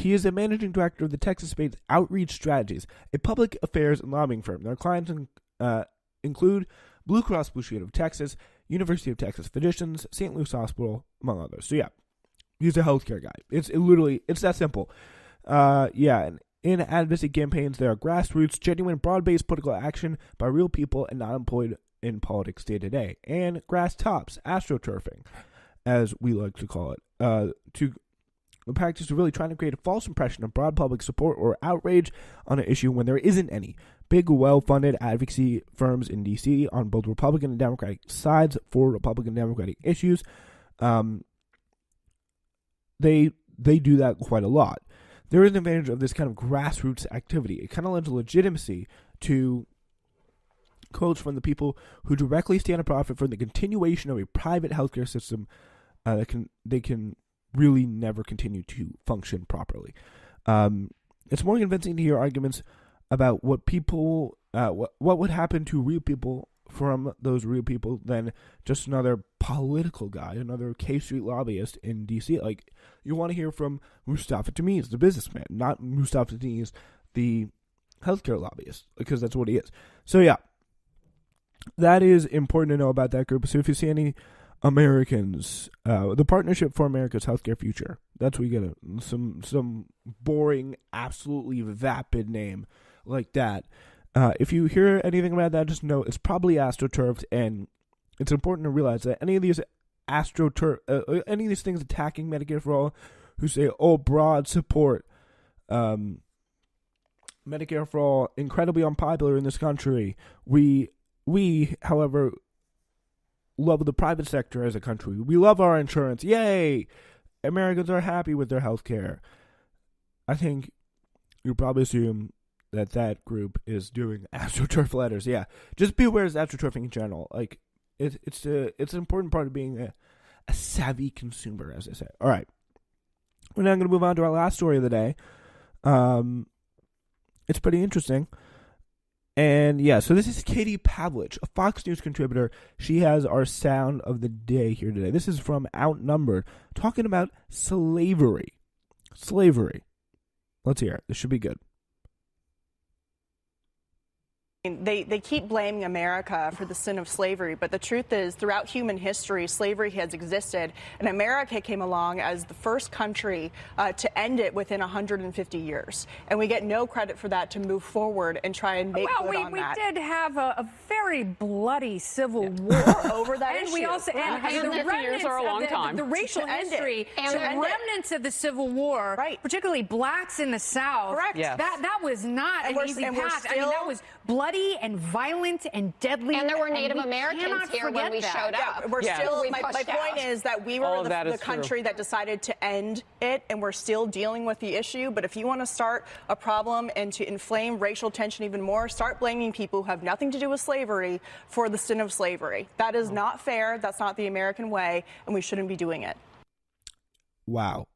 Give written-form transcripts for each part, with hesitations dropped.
He is the managing director of the Texas-based Outreach Strategies, a public affairs and lobbying firm. Their clients include Blue Cross Blue Shield of Texas, University of Texas Physicians, St. Louis Hospital, among others. So yeah, he's a healthcare guy. It's that simple. And in advocacy campaigns, there are grassroots, genuine, broad-based political action by real people and not employed in politics day to day, and grass tops, astroturfing, as we like to call it, to the practice of really trying to create a false impression of broad public support or outrage on an issue when there isn't any. Big, well-funded advocacy firms in D.C. on both Republican and Democratic sides for Republican and Democratic issues, they do that quite a lot. There is an advantage of this kind of grassroots activity. It kind of lends legitimacy to quotes from the people who directly stand to profit from the continuation of a private healthcare system they can really never continue to function properly. It's more convincing to hear arguments about what people, what would happen to real people from those real people than just another political guy, another K Street lobbyist in D.C. Like, you want to hear from Mustafa Tamiz, the businessman, not Mustafa Tamiz, the healthcare lobbyist, because that's what he is. So yeah, that is important to know about that group. So if you see any Americans, the Partnership for America's Healthcare Future, that's what you get, some boring, absolutely vapid name like that. If you hear anything about that, just know it's probably astroturfed, and it's important to realize that any of these any of these things attacking Medicare for All, who say, oh, broad support, Medicare for All, incredibly unpopular in this country. We, however, love the private sector as a country. We love our insurance. Yay! Americans are happy with their health care. I think you probably assume that group is doing astroturf letters. Yeah, just be aware of astroturfing in general. Like, it's an important part of being a savvy consumer, as I say. All right, we're now going to move on to our last story of the day. It's pretty interesting. And yeah, so this is Katie Pavlich, a Fox News contributor. She has our sound of the day here today. This is from Outnumbered, talking about slavery. Slavery. Let's hear it. This should be good. They keep blaming America for the sin of slavery, but the truth is, throughout human history, slavery has existed, and America came along as the first country to end it within 150 years. And we get no credit for that to move forward and try and make good on that. We did have a very bloody civil war over that and issue. We also and the remnants are a long time. The racial history, and the remnants of the Civil War, particularly blacks in the South. Correct. Yes. That was not an easy path. I mean, that was bloody and violent and deadly. And there were Native Americans here when we showed up. We're still. My point is that we were the country that decided to end it, and we're still dealing with the issue. But if you want to start a problem and to inflame racial tension even more, start blaming people who have nothing to do with slavery for the sin of slavery. That is not fair. That's not the American way, and we shouldn't be doing it. Wow.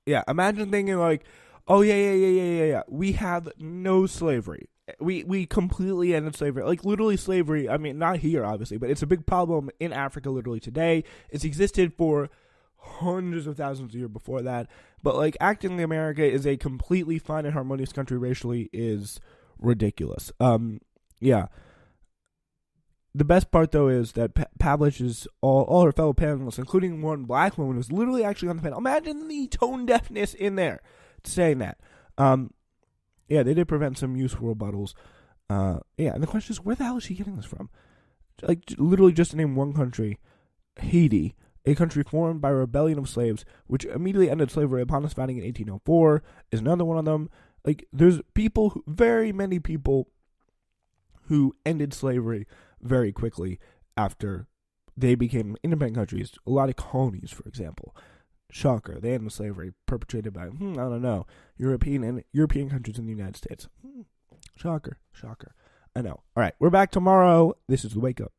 Yeah, imagine thinking like, oh, yeah. We have no slavery. We completely ended slavery. Like, literally slavery, I mean, not here, obviously, but it's a big problem in Africa literally today. It's existed for hundreds of thousands of years before that. But, like, acting like America is a completely fine and harmonious country racially is ridiculous. Yeah. The best part, though, is that Pavlich is all her fellow panelists, including one black woman who's literally actually on the panel. Imagine the tone deafness in there saying that. Yeah, they did prevent some useful rebuttals. Yeah, and the question is, where the hell is she getting this from? Like, literally just to name one country, Haiti, a country formed by a rebellion of slaves, which immediately ended slavery upon its founding in 1804, is another one of them. Like, there's people, very many people, who ended slavery very quickly after they became independent countries. A lot of colonies, for example. Shocker, they ended slavery perpetrated by, I don't know, European countries in the United States. Shocker. I know. All right, we're back tomorrow. This is The Wake Up.